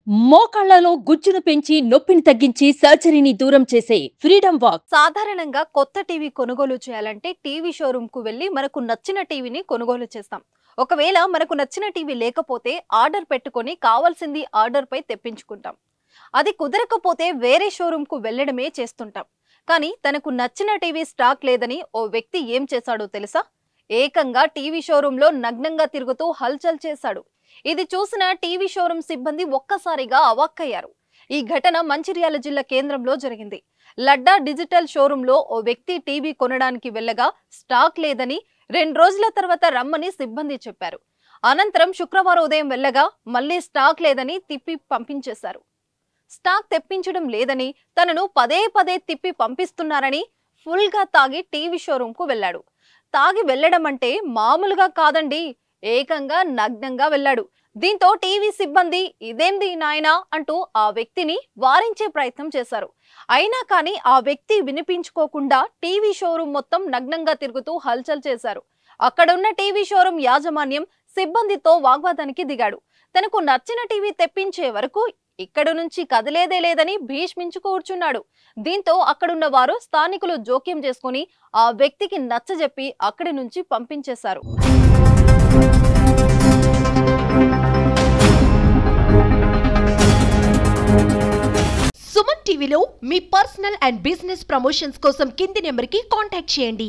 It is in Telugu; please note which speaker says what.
Speaker 1: మోకాళ్లలో గుజ్జును పెంచి నొప్పిని తగ్గించి సర్జరీని దూరం చేసే ఫ్రీడమ్ వాక్.
Speaker 2: సాధారణంగా కొత్త టీవీ కొనుగోలు చేయాలంటే టీవీ షోరూమ్ కు వెళ్లి మనకు నచ్చిన టీవీని కొనుగోలు చేస్తాం. ఒకవేళ మనకు నచ్చిన టీవీ లేకపోతే ఆర్డర్ పెట్టుకొని కావాల్సింది ఆర్డర్ పై తెప్పించుకుంటాం. అది కుదరకపోతే వేరే షోరూమ్ కు వెళ్లడమే చేస్తుంటాం. కానీ తనకు నచ్చిన టీవీ స్టాక్ లేదని ఓ వ్యక్తి ఏం చేశాడో తెలుసా? ఏకంగా టీవీ షోరూమ్ లో నగ్నంగా తిరుగుతూ హల్చల్ చేశాడు. ఇది చూసిన టీవీ షోరూమ్ సిబ్బంది ఒక్కసారిగా అవాక్కయ్యారు. ఈ ఘటన మంచిర్యాల జిల్లా కేంద్రంలో జరిగింది. లడ్డా డిజిటల్ షోరూమ్ లో ఓ వ్యక్తి టీవీ కొనడానికి వెళ్ళగా స్టాక్ లేదని 2 రోజుల తర్వాత రమ్మని సిబ్బంది చెప్పారు. అనంతరం శుక్రవారం ఉదయం వెళ్ళగా మళ్లీ స్టాక్ లేదని తిప్పి పంపించేశారు. స్టాక్ తెప్పించడం లేదని, తనను పదే పదే తిప్పి పంపిస్తున్నారని ఫుల్ గా తాగి టీవీ షోరూమ్ కు వెళ్ళాడు. తాగి వెళ్లడం అంటే మామూలుగా కాదండి, ఏకంగా నగ్నంగా వెళ్ళాడు. దీంతో టీవీ సిబ్బంది ఇదేంది నాయనా అంటూ ఆ వ్యక్తిని వారించే ప్రయత్నం చేశారు. అయినా కానీ ఆ వ్యక్తి వినిపించుకోకుండా టీవీ షోరూమ్ మొత్తం నగ్నంగా తిరుగుతూ హల్చల్ చేశారు. అక్కడున్న టీవీ షోరూమ్ యాజమాన్యం సిబ్బందితో వాగ్వాదానికి దిగాడు. తనకు నచ్చిన టీవీ తెప్పించే వరకు ఇక్కడి నుంచి కదిలేదే లేదని భీష్మించు కూర్చున్నాడు. దీంతో అక్కడున్న వారు స్థానికులు జోక్యం చేసుకుని ఆ వ్యక్తికి నచ్చజెప్పి అక్కడి నుంచి పంపించేశారు.
Speaker 3: సుమన్ టీవీలో మీ పర్సనల్ అండ్ బిజినెస్ ప్రమోషన్స్ కోసం కింది నెంబర్కి కాంటాక్ట్ చేయండి.